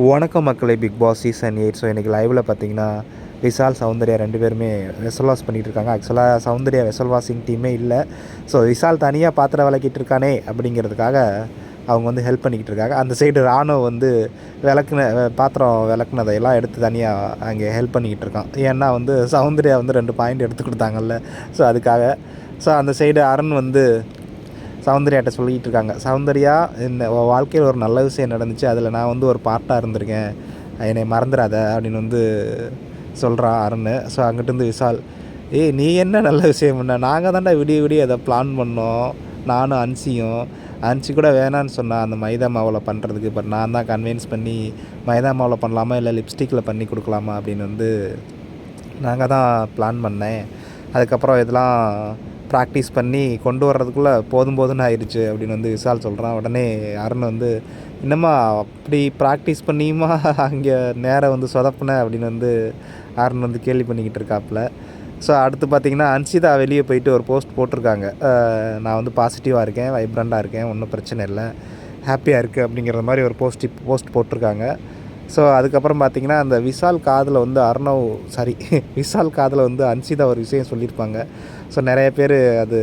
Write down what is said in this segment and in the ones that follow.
வணக்கம் மக்களே, big Boss season 8. So இன்றைக்கி லைவில் பார்த்தீங்கன்னா விஷால், சௌந்தர்யா 2 பேருமே வெசல் வாஷ் பண்ணிகிட்டு இருக்காங்க. ஆக்சுவலாக சௌந்தர்யா வெசல் வாஷிங் டீமே இல்லை. ஸோ விஷால் தனியாக பாத்திரம் விளக்கிட்டு இருக்கானே அப்படிங்கிறதுக்காக அவங்க வந்து ஹெல்ப் பண்ணிக்கிட்டு இருக்காங்க. அந்த சைடு ராணுவ வந்து பாத்திரம் விளக்குனதையெல்லாம் எடுத்து தனியாக அங்கே ஹெல்ப் பண்ணிக்கிட்டு இருக்கான். ஏன்னா வந்து சௌந்தர்யா வந்து 2 பாயிண்ட் எடுத்து கொடுத்தாங்கல்ல, ஸோ அதுக்காக. ஸோ அந்த சைடு அருண் வந்து சௌந்தர்யாட்ட சொல்லிகிட்டு இருக்காங்க, சௌந்தர்யா இந்த வாழ்க்கையில் ஒரு நல்ல விஷயம் நடந்துச்சு, அதில் நான் வந்து ஒரு பார்ட்டாக இருந்திருக்கேன், என்னை மறந்துடாத அப்படின்னு வந்து சொல்கிறான் அருண். ஸோ அங்கிட்டிருந்து விஷால், நீ என்ன நல்ல விஷயம் பண்ண, நாங்கள் தான்டா விடிய விடிய அதை பிளான் பண்ணோம், நானும் அன்சி கூட வேணான்னு சொன்னான் அந்த மைதா மாவில் பண்ணுறதுக்கு. பட் நான் தான் கன்வின்ஸ் பண்ணி மைதா மாவில் பண்ணலாமா இல்லை லிப்ஸ்டிக்கில் பண்ணி கொடுக்கலாமா அப்படின்னு வந்து நாங்கள் தான் பிளான் பண்ணேன். அதுக்கப்புறம் இதெல்லாம் ப்ராக்டிஸ் பண்ணி கொண்டு வர்றதுக்குள்ளே போதும்னு ஆயிடுச்சு அப்படின்னு வந்து விஷால் சொல்கிறான். உடனே அருண் வந்து, இன்னமா அப்படி ப்ராக்டிஸ் பண்ணியுமா அங்கே நேரம் வந்து சொதப்புன அப்படின்னு வந்து அருண் வந்து கேள்வி பண்ணிக்கிட்டு இருக்காப்புல. ஸோ அடுத்து பார்த்திங்கன்னா அன்சிதா வெளியே போயிட்டு ஒரு போஸ்ட் போட்டிருக்காங்க, நான் வந்து பாசிட்டிவாக இருக்கேன், வைப்ரண்ட்டாக இருக்கேன், ஒன்றும் பிரச்சனை இல்லை, ஹாப்பியாக இருக்குது அப்படிங்கிற மாதிரி ஒரு போஸ்ட் போட்டிருக்காங்க. ஸோ அதுக்கப்புறம் பார்த்திங்கன்னா அந்த விஷால் காதில் வந்து விஷால் காதில் வந்து அன்சிதா ஒரு விஷயம் சொல்லியிருப்பாங்க. ஸோ நிறைய பேர் அது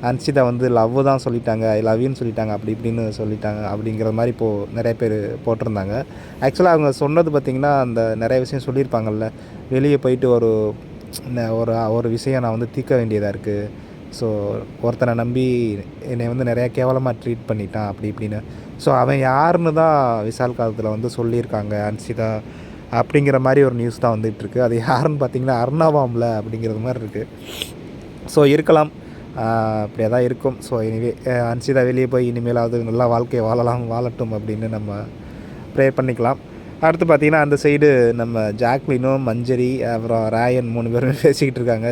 அன்சிதா வந்து லவ் தான் சொல்லிட்டாங்க, ஐ லவ் யூன்னு சொல்லிட்டாங்க, அப்படி இப்படின்னு சொல்லிட்டாங்க அப்படிங்கிற மாதிரி இப்போது நிறைய பேர் போட்டிருந்தாங்க. ஆக்சுவலாக அவங்க சொன்னது பார்த்திங்கன்னா அந்த நிறைய விஷயம் சொல்லியிருப்பாங்கல்ல, வெளியே போயிட்டு ஒரு ஒரு விஷயம் நான் வந்து தீர்க்க வேண்டியதாக இருக்குது, ஸோ ஒருத்தனை நம்பி என்னை வந்து நிறையா கேவலமாக ட்ரீட் பண்ணிட்டான் அப்படி இப்படின்னு. ஸோ அவன் யாருன்னு தான் விஷால் காலத்தில் வந்து சொல்லியிருக்காங்க அன்சிதா அப்படிங்கிற மாதிரி ஒரு நியூஸ் தான் வந்துகிட்ருக்கு. அது யாருன்னு பார்த்தீங்கன்னா அர்ணவாமில் அப்படிங்கிறது மாதிரி இருக்குது. ஸோ இருக்கலாம், அப்படியே தான் இருக்கும். ஸோ எனிவே அன்சிதா வெளியே போய் இனிமேலாவது நல்லா வாழ்க்கையை வாழட்டும் அப்படின்னு நம்ம ப்ரே பண்ணிக்கலாம். அடுத்து பார்த்திங்கன்னா அந்த சைடு நம்ம ஜாக்லினும் மஞ்சரி அப்புறம் ராயன் 3 பேரும் பேசிக்கிட்டு இருக்காங்க.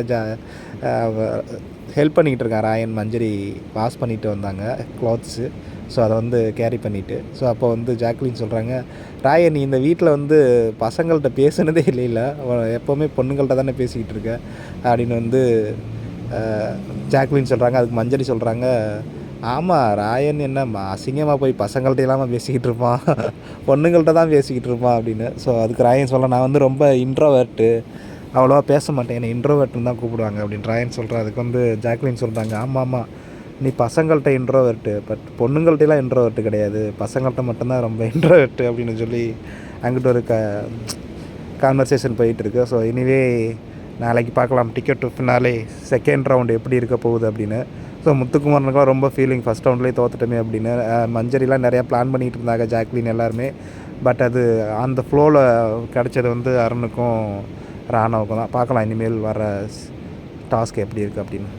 ஹெல்ப் பண்ணிக்கிட்டு இருக்கான் ராயன். மஞ்சரி வாஷ் பண்ணிட்டு வந்தாங்க க்ளாத்ஸு, ஸோ அதை வந்து கேரி பண்ணிவிட்டு. ஸோ அப்போ வந்து ஜாக்லின் சொல்கிறாங்க, ராயன் நீ இந்த வீட்டில் வந்து பசங்கள்கிட்ட பேசுனதே இல்லைல்ல, எப்போவுமே பொண்ணுங்கள்ட்ட தானே பேசிக்கிட்டு இருக்க அப்படின்னு வந்து ஜாக்லின் சொல்கிறாங்க. அதுக்கு மஞ்சரி சொல்கிறாங்க, ஆமாம் ராயன் என்ன அசிங்கமாக போய் பசங்கள்ட்ட இல்லாமல் பேசிக்கிட்டு இருப்பான், பொண்ணுங்கள்ட்ட தான் பேசிக்கிட்டு இருப்பான் அப்படின்னு. ஸோ அதுக்கு ராயன் சொல்ல, நான் வந்து ரொம்ப இன்ட்ரோவர்ட்டு, அவ்வளோவா பேச மாட்டேன், என்னை இன்ட்ரோவர்ட்டுன்னு தான் கூப்பிடுவாங்க அப்படின்னு ராயன் சொல்கிறேன். அதுக்கு வந்து ஜாக்லின் சொல்கிறாங்க, ஆமாம் நீ பசங்கள்கிட்ட இன்ட்ரோவர்ட்டு, பட் பொண்ணுங்கள்ட்டலாம் இன்ட்ரோவர்ட்டு கிடையாது, பசங்கள்கிட்ட மட்டும்தான் ரொம்ப இன்ட்ரோவர்ட்டு அப்படின்னு சொல்லி அங்கிட்ட ஒரு கான்வர்சேஷன் போயிட்டுருக்கு. ஸோ எனிவே நாளைக்கு பார்க்கலாம் ticket to finale second round எப்படி இருக்க போகுது அப்படின்னு. ஸோ முத்துக்குமாரனுக்குலாம் ரொம்ப ஃபீலிங், ஃபஸ்ட் ரவுண்ட்லேயே தோத்துட்டோமே அப்படின்னு. மஞ்சரிலாம் நிறையா பிளான் பண்ணிகிட்டு இருந்தாங்க ஜாக்லின் எல்லாருமே. பட் அது அந்த ஃப்ளோவில் கிடச்சது வந்து அருணுக்கும் ராணாவுக்கும் தான். பார்க்கலாம் இனிமேல் வர டாஸ்க் எப்படி இருக்குது அப்படின்னு.